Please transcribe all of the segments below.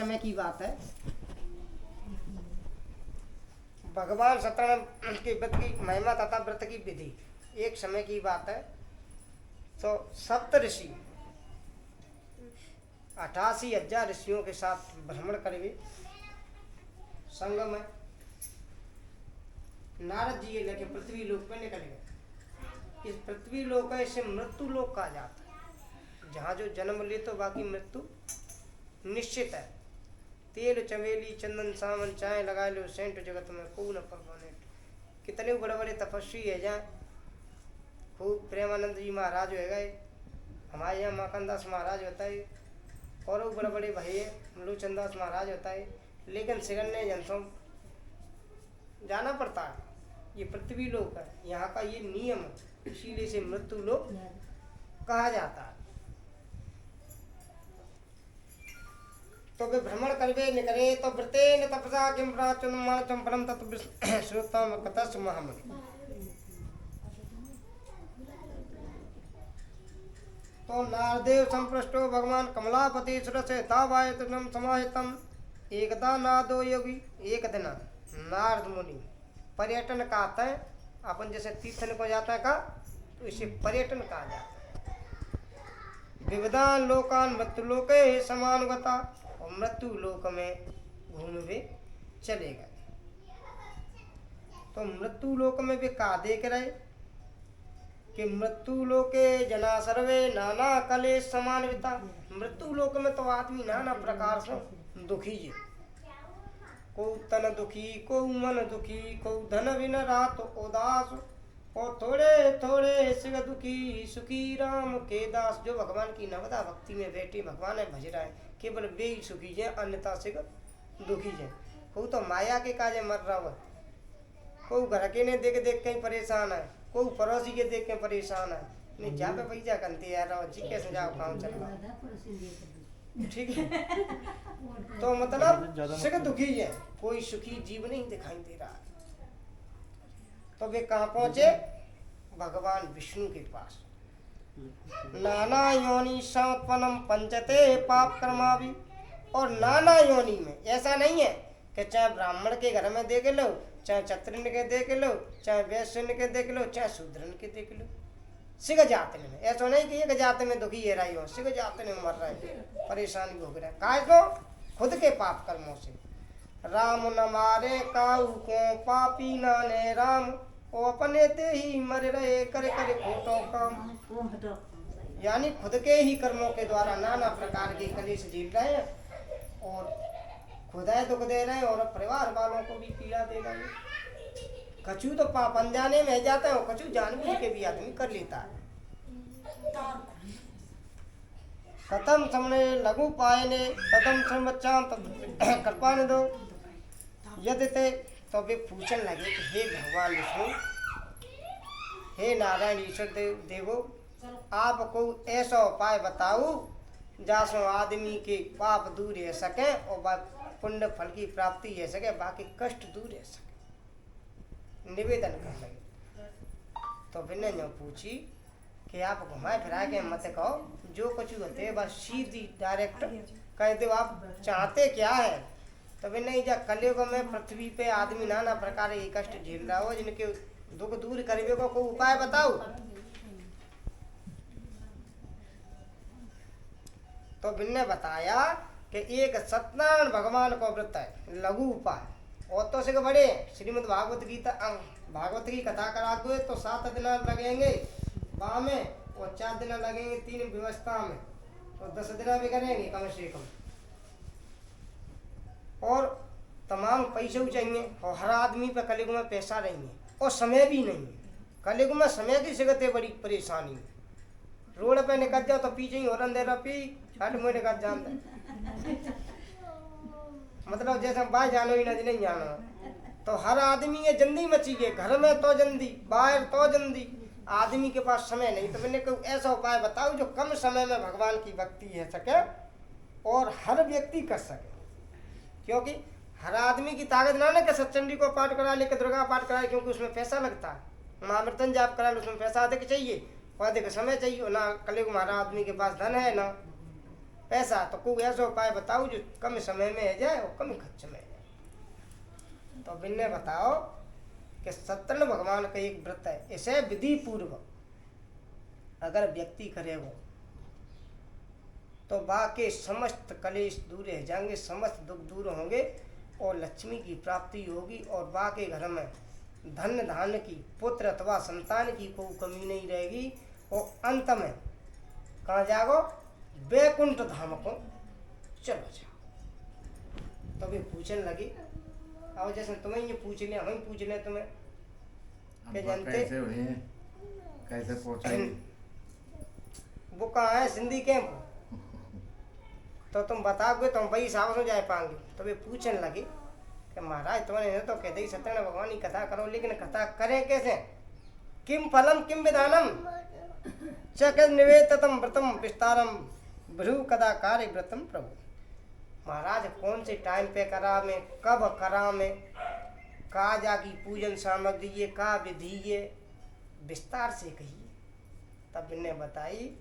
समय की बात है, भगवान सत्यनारायण के व्रत की महिमा तथा व्रत की विधि। एक समय की बात है, तो सप्त ऋषि 88,000 ऋषियों के साथ भ्रमण करेंगे। संग में नारद जी ये लेके पृथ्वी लोक पे निकल गए। इस पृथ्वी लोक है, इसे मृत्यु लोक कहा जाता है, जहाँ जो जन्म ले तो बाकी मृत्यु निश्चित है। तेल चमेली चंदन सावन चाय लगा लो सेंट, जगत में को न परमानेंट। कितने बड़े बड़े तपस्वी है जहाँ, खूब प्रेमानंद जी महाराज हो गए, हमारे यहाँ माखनदास महाराज होता है, और वो बड़े बड़े भाई लोचनदास महाराज होता है, लेकिन सिगन्ने जनसों जाना पड़ता है। ये पृथ्वी लोक है, यहाँ का ये नियम है, इसीलिए से मृत्यु लोक कहा जाता है। तो वे भ्रमण करवे निकले, तो व्रतेन तपसा किम प्राचुन माचम परम तत्व श्रोतम कतस महामुनि। तो नारदेव संपृष्टो भगवान कमलापति सुरसे तावायतनम समाहितम एकदा नादो योगी। एक दिन नारद मुनि पर्यटन कहते हैं, अपन जैसे तीर्थन को जाता है का, तो इसे पर्यटन कहा जाता है। विविधान लोकान मृत्यु लोके समानुगता, और मृत्यु लोक में घूमवे चले गए। तो मृत्यु लोक में वे कहा देख रहे कि मृत्यु लोके जना सर्वे नाना कले समान्विता। मृत्यु लोक में तो आदमी नाना प्रकार से दुखी है, को तन दुखी, को मन दुखी, को धन बिन रात उदास, और थोड़े थोड़े सिग दुखी सुखी राम के दास। जो भगवान की नवदा भक्ति में बैठे भगवान है भज रहा है, केवल वे ही सुखी जय, अन्यथा सिग दुखी जय। को तो माया के काजे मर रहा है, को घर के ने देख देख के परेशान है, को पड़ोसी के देख के परेशान है। नहीं जा पे पैसा करते यार जी कैसे जाओ काम चल रहा, ठीक है। तो मतलब सिग दुखी है, कोई सुखी जीव नहीं दिखाई दे रहा। तो वे कहाँ पहुंचे? भगवान विष्णु के पास। नाना योनि संपन्नम पंचते पाप कर्मा भी। और नाना योनि में ऐसा नहीं है कि चाहे ब्राह्मण के घर में देख लो, चाहे क्षत्रिय के देख लो, चाहे वैश्य के देख लो, चाहे शूद्रन के देख लो, सिग जाते में ऐसा नहीं कि एक जाते में दुखी है रही हो, सिग जाते में मर रहे, परेशानी भोग रहे। काहे को? खुद के पाप कर्मों से। राम न मारे काऊ को पापी नाने राम, ओ अपने ते ही मर रहे करे करे खोटों काम। यानी खुद के ही कर्मों के द्वारा नाना प्रकार के कलेश झेल रहे हैं, और खुदाई दुख दे रहे हैं, और परिवार वालों को भी पीड़ा दे रहे हैं। कछु तो पाप अनजाने में जाता है, और कछु जानबूझ के भी आदमी कर लेता है। कथम समने लघु पायने कथम समचाम कृपा ने दो यदि ते। तो वे पूछने लगे कि हे भगवान विष्णु, हे नारायण ईश्वर देवो, आपको ऐसा उपाय बताओ जासो आदमी के पाप दूर रह सके और पुण्य फल की प्राप्ति रह सके, बाकी कष्ट दूर रह सके। निवेदन कर लगे। तो विनय ने पूछी कि आप घुमाए फिरा के मत कहो, जो कुछ होते बस सीधी डायरेक्ट कह दो, आप चाहते क्या है। तो विनय जा कलयुग में पृथ्वी पे आदमी नाना प्रकार के कष्ट झेल रहा हो, जिनके दुख दूर करने को कोई उपाय बताओ। तो विनय बताया कि एक सत्यनारायण भगवान को व्रत है, लघु उपाय, और तो से बड़े श्रीमद् भागवत गीता भागवत की कथा करा दो तो 7 दिन लगेंगे वहाँ में, और 4 दिन लगेंगे 3 व्यवस्था में, तो 10 दिन भी करेंगे कम से कम। और तमाम पैसे चाहिए, और हर आदमी पे कलयुग में पैसा नहीं है, और समय भी नहीं है। कलयुग में समय की जगत है बड़ी परेशानी। रोड पे निकल जाओ तो पीछे ही हॉर्न दे रहा, पी हट मुझे निकल जानता मतलब जैसे बाहर जानो ही नहीं जानो। तो हर आदमी ये जल्दी मची है, घर में तो जल्दी, बाहर तो जल्दी, आदमी के पास समय नहीं। तो मैंने कहा ऐसा उपाय बताओ जो कम समय में भगवान की भक्ति है सके और हर व्यक्ति कर सके। क्योंकि हर आदमी की ताकत ना कि सत्चंडी को पाठ करा ले, दुर्गा पाठ करा ले, क्योंकि उसमें पैसा लगता है। महामृत्यन जाप करा ले, उसमें पैसा अधिक चाहिए और अधिक समय चाहिए ना। कलयुग हमारा आदमी के पास धन है ना, ऐसा तो कोई ऐसा उपाय बताओ जो कम समय में हो जाए और कम खर्च में हो जाए। तो बिन्ने बताओ कि सत्यनारायण भगवान का एक व्रत है, इसे विधि पूर्वक अगर व्यक्ति करेगा तो बाकी समस्त कलेश दूर रह जाएंगे, समस्त दुख दूर होंगे और लक्ष्मी की प्राप्ति होगी और बाकी घर में धन धान्य की, पुत्र अथवा संतान की कोई कमी नहीं रहेगी और अंत में कहाँ जाओ, वैकुंठ धाम को चलो जाओ। तभी पूछने लगी, और जैसे तुम्हें ये पूछ लिया, हम पूछ लें तुम्हें क्या जानते कैसे पहुंचे? वो कहाँ है सिंधी कैंप, तो तुम बताओगे तो हम वही हिसाब से जा पाएंगे। तो वे पूछने लगे कि महाराज तुम्हारे तो कहते ही सत्यनारायण भगवान की कथा करो, लेकिन कथा करें कैसे, किम फलम किम विधानम चक निवेदितम व्रतम विस्तारम भ्रू कदा कार्य व्रतम प्रभु। महाराज कौन से टाइम पे करा में, कब करा में, का जाकी पूजन सामग्री ये, का विधि ये, विस्तार से कहिए। तब इन्हें बताई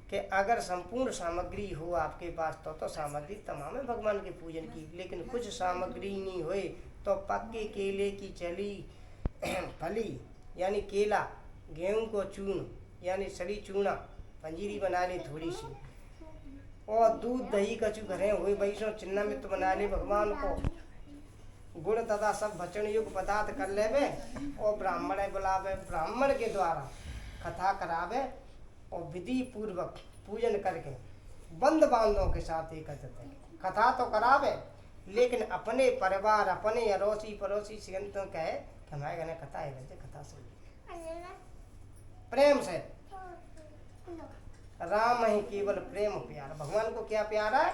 कि अगर संपूर्ण सामग्री हो आपके पास तो सामग्री तमाम है भगवान के पूजन की, लेकिन कुछ सामग्री नहीं हुए तो पक्के केले की चली फली यानी केला, गेहूं को चून यानी सड़ी चूना पंजीरी बना ले थोड़ी सी, और दूध दही कचू घरे हुए वैष्णव चिन्ह में तो बना ले भगवान को, गुड़ तथा सब भचन युग पदार्थ कर लेवे और ब्राह्मण बुलावे, ब्राह्मण के द्वारा कथा करावे और विधि पूर्वक पूजन करके बंद बांधों के साथ एकत्रित है। कथा तो करावे लेकिन अपने परिवार, अपने अड़ोसी पड़ोसी सिगंतों कहे कि हमारे घर में कथा है, कथा सुन प्रेम से। राम ही केवल प्रेम प्यार, भगवान को क्या प्यार है,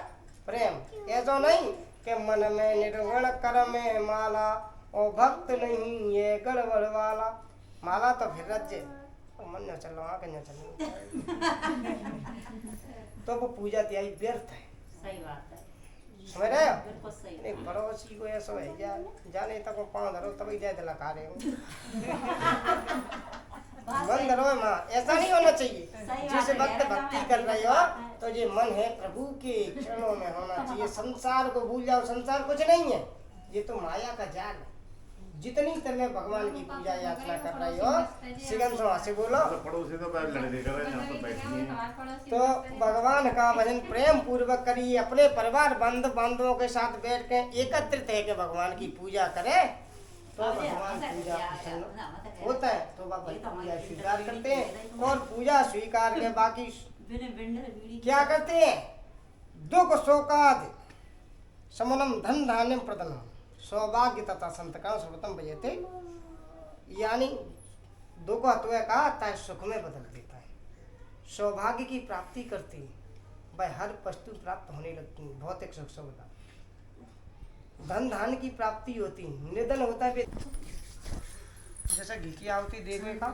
प्रेम। ऐसा नहीं कि मन में निर्गुण कर में माला और भक्त नहीं ये गड़बड़ वाला, माला तो फिर रज्जे मन न चलो आगे न चलो तो वो पूजा त्याई व्यर्थ है। सही बात है, समझ रहे हो? बिल्कुल सही। एक पड़ोसी को ऐसा है जाने तक पाँव धरो तभी जाए दिला रहे हो मन धरो माँ, ऐसा नहीं होना चाहिए। जिस वक्त भक्ति कर रहे हो तो ये मन है प्रभु के चरणों में होना चाहिए। संसार को भूल जाओ, संसार कुछ नहीं है, ये तो माया का जाल है। जितनी तरह भगवान की पूजा याचना कर रही हो सिगन से बोलो पड़ोसी तो लड़के कर रहे हैं, तो बैठिए तो भगवान का भजन प्रेम पूर्वक करिए, अपने परिवार बंधु बांधवों के साथ बैठ के एकत्रित है कि भगवान की पूजा करे तो भगवान पूजा प्रसन्न होता है, तो वह पूजा स्वीकार करते हैं। और पूजा स्वीकार के बाकी क्या करते हैं, दुख शोकाद समनम धन धान्यम प्रदनम सौभाग्य तथा संतकाम सर्वतम बजते, यानी दुख हत्या का आता है सुख में बदल देता है, सौभाग्य की प्राप्ति करती है, वह हर वस्तु प्राप्त होने लगती है, भौतिक सुख सुविधा, धन धान्य की प्राप्ति होती है, निधन होता है। जैसे घी की आहुति देने का,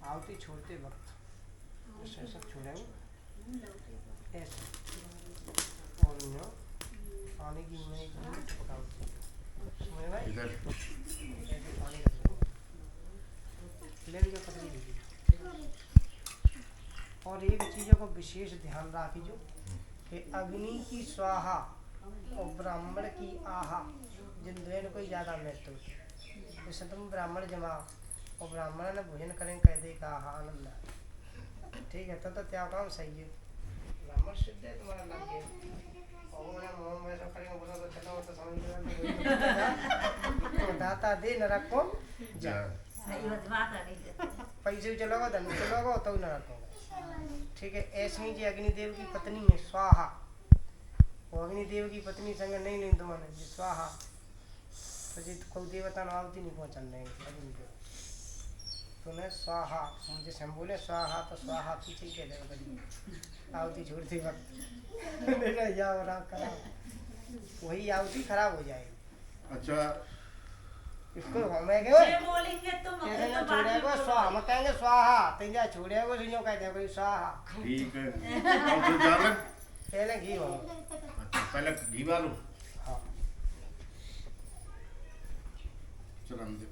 आहुति छोड़ते वक्त ऐसा छोड़ेंगे ऐसे और नो पानी की में एक मिनट पकाओ, समझ में इधर ऐसे पानी रख दो, ले लीजिए पतली लीजिए। और एक चीज़ों को विशेष ध्यान रखिए कि अग्नि की स्वाहा और ब्राह्मण की आहा, जिन दोनों को ज़्यादा महत्व है। जैसे तुम ब्राह्मण जमाओ और ब्राह्मण ने भोजन करें कह दे का आहा आनंद है, ठीक है, तो क्या काम सही है, ब्राह्मण सिद्ध है तुम्हारा लग गया तो दाता दे न रखो जा, पैसे चलोगा धन चलोगा तो न रखोगा, ठीक है। ऐसे ही जी अग्निदेव की पत्नी है स्वाहा, वो अग्निदेव की पत्नी संग नहीं लें तुम्हारे जी स्वाहा, तो जी कोई देवता आहुति नहीं पहुँचन देंगे अग्निदेव तुम्हें स्वाहा, जैसे हम बोले स्वाहा तो स्वाहा पीछे ही चलेगा कभी आहुति छोड़ते वक्त जाओ राम खराब, वही आहुति खराब हो जाएगी। अच्छा इसको हमें छोड़ेगा स्वाहा, हम कहेंगे स्वाहा तेजा छोड़ेगा सुनियो कह देगा स्वाहा, ठीक है। कौन सी दाल है? पहले घी हो, अच्छा पहले घी डालो, हाँ चलन दे,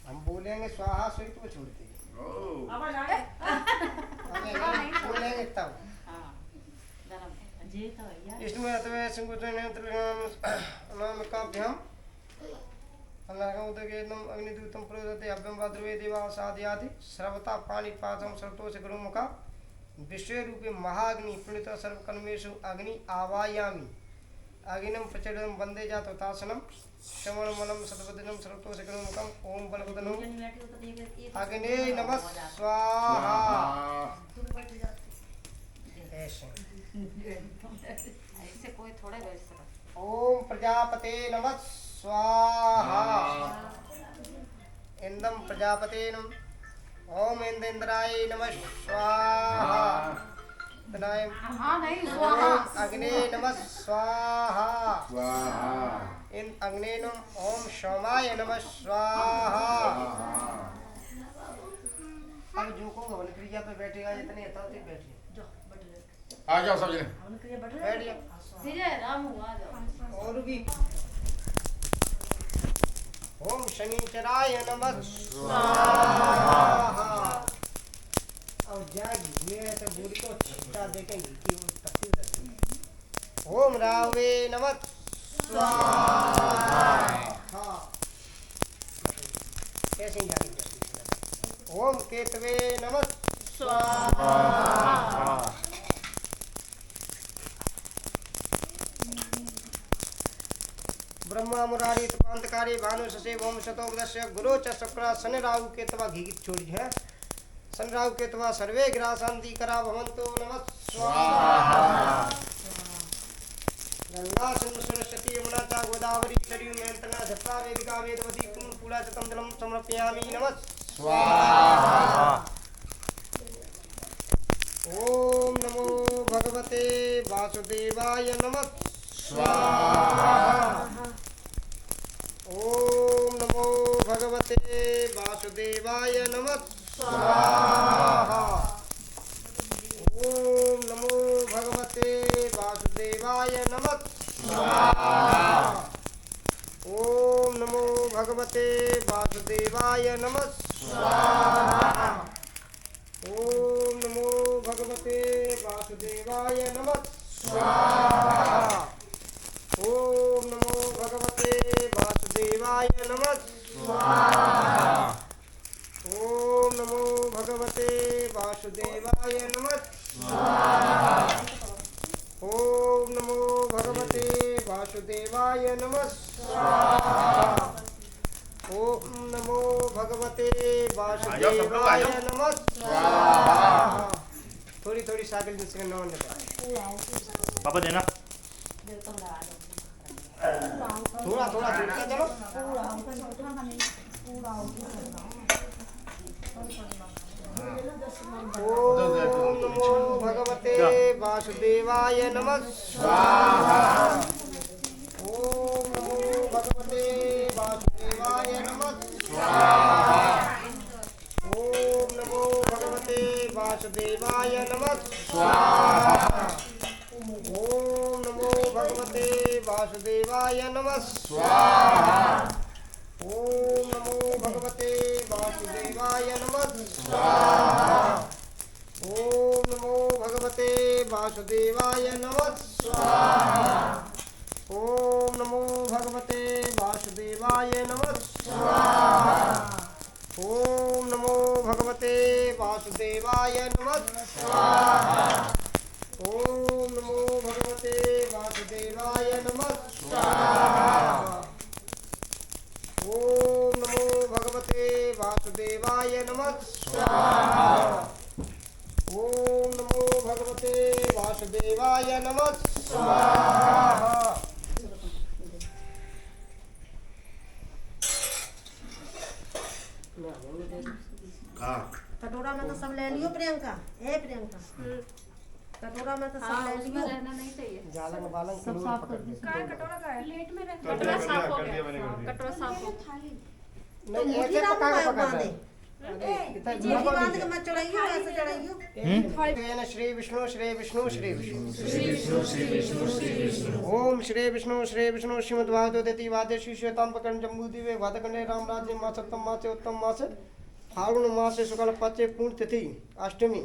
हम बोलेंगे स्वाहा सुई तो छोड़ते हैं। ओ और अनामिकाभ्याम् अनागमोदकेदम् अग्निदूतं प्रोदते अभ्यं वा द्रवे देवासादयाति सर्वता पाणिपादं सर्वतोष गुरुमुखा विश्वरूपे महाग्नि पुण्यत सर्वकर्मेषु अग्नि आवायामि अग्निं प्रचंडं वंदे जातोतासनं श्रवणमलं सतपदिनं सर्वतोष गुरुमुखम ओम बलवदनो अग्ने नमः स्वाहा। ऐसे कोई थोड़ा वैसे ओम प्रजापते नमः स्वाहा। इंदम प्रजापते नम ओम इंद्राय नमः स्वाहा। तनाय हाँ नहीं स्वाहा ओम अग्ने नमः स्वाहा। स्वाहा इन अग्ने नम ओम सोमाय नमः स्वाहा। अब जो को हवन क्रिया पे बैठेगा जितने यथावत बैठिए। आ जाओ सब जने बैठिए धीरे राम हुआ जाओ और भी ओम शनिचराय नमः स्वाहा। और जागी ये तो बूढ़ी को छिट्टा देखेंगे कि वो तकती रहती। ओम रावे नमः स्वाहा। हाँ कैसे जागी ओम केतवे नमः स्वाहा। ब्रह्मा मुरारी तपांतकारी भानु शशि ओम शतोपदस्य गुरु च शुक्र शनि राहु केतवा घी छोड़ी है शनि राहु केतवा सर्वे ग्रह शांति करा भवंतो नमः स्वाहा। गंगा सिंधु सरस्वती यमुना च गोदावरी सरयू मेलतना झप्पा वेदिका वेदवती कुंभपूला च तम जलम समर्पयामि नमः स्वाहा। ओम नमो भगवते वासुदेवाय नमः स्वाहा। ओम नमो भगवते वासुदेवाय नमः स्वाहा। ओम नमो भगवते वासुदेवाय नमः स्वाहा। ओम नमो भगवते वासुदेवाय नमः स्वाहा। ओम नमो भगवते वासुदेवाय नमः स्वाहा। ओम नमो भगवते वासुदेवाय नमः स्वाहा। ओम नमो भगवते वासुदेवाय नमः स्वाहा। ओम नमो भगवते वासुदेवाय नमः स्वाहा। ओम नमो भगवते वासुदेवाय नमः स्वाहा। थोड़ी थोड़ी साइकिल जिसके नाम लेता पापा देना थोड़ा थोड़ा चलो ओम नमो भगवते वासुदेवाय नमः स्वाहा। ओम नमो भगवते वासुदेवाय नमः स्वाहा। ओम नमो भगवते वासुदेवाय नमः स्वाहा। ओम नमो भगवते वासुदेवाय नमः स्वाहा। ओम नमो भगवते वासुदेवाय नमः स्वाहा। ओम नमो भगवते वासुदेवाय नमः स्वाहा। ओम नमो भगवते वासुदेवाय नमः स्वाहा। ओम नमो भगवते वासुदेवाय नमः स्वाहा। ओम नमो भगवते वासुदेवाय नमः स्वाहा। ओम नमो भगवते वासुदेवाय नमः स्वाहा। ओम नमो भगवते वासुदेवाय नमः स्वाहा। हाँ कटोरा में तो सब ले लियो प्रियंका। ए प्रियंका कटोरा में तो सब हाँ ले उसमें लियो। रहना नहीं चाहिए जालंग बालंग सब किलो साफ पकड़ कर दी। कटोरा का है प्लेट में कर कटोरा दिया, साफ हो कर दिया, मैंने गया कर दिया। कटोरा साफ हो नहीं मुट्ठी ऐसे राम पका के में पका बांधे। दे। अरे इतना मुट्ठी लगा बांध के दीजिए। मत चढ़ाइयो ऐसे चढ़ाइयो। श्री विष्णु श्री विष्णु श्री विष्णु ओम श्री विष्णु श्रीमद्भागवते वाद्य शिष्यताम प्रकरण जम्बूद्वीपे वादकंडे राम राज्य मासोत्तम मासे उत्तम मासे फाल्गुन मासे शुक्ल पक्षे पूर्ण तिथि अष्टमी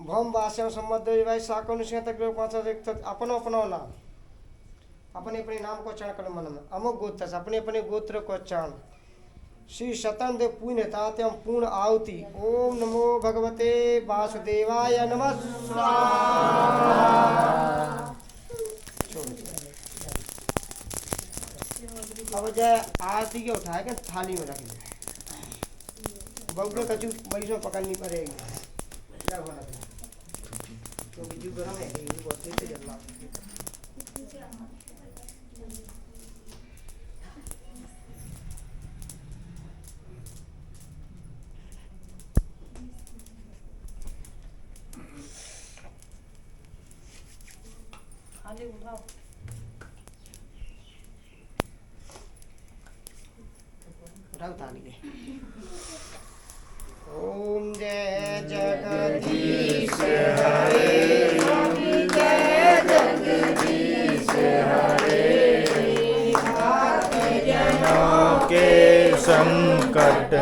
भम वास्यम संबद्ध भाई साकोन से तक पांच अपनो अपनो नाम अपने अपने नाम को उच्चारण करो मन में। अमुक गोत्र से अपने अपने गोत्र को उच्चारण। श्री सतन देव पुण्य तात्यम पूर्ण आहुति। ओम नमो भगवते वासुदेवाय नमः स्वाहा। अब जय आरती के उठाए के थाली में रख लो। बहू के कचू बड़ी में पकड़नी पड़ेगी। क्या होना क्योंकि जो गरम है ये बहुत तेज चल रहा है। रख थाली के। ओम जय जगदीश हरे, जय जगदीश हरे। के संकट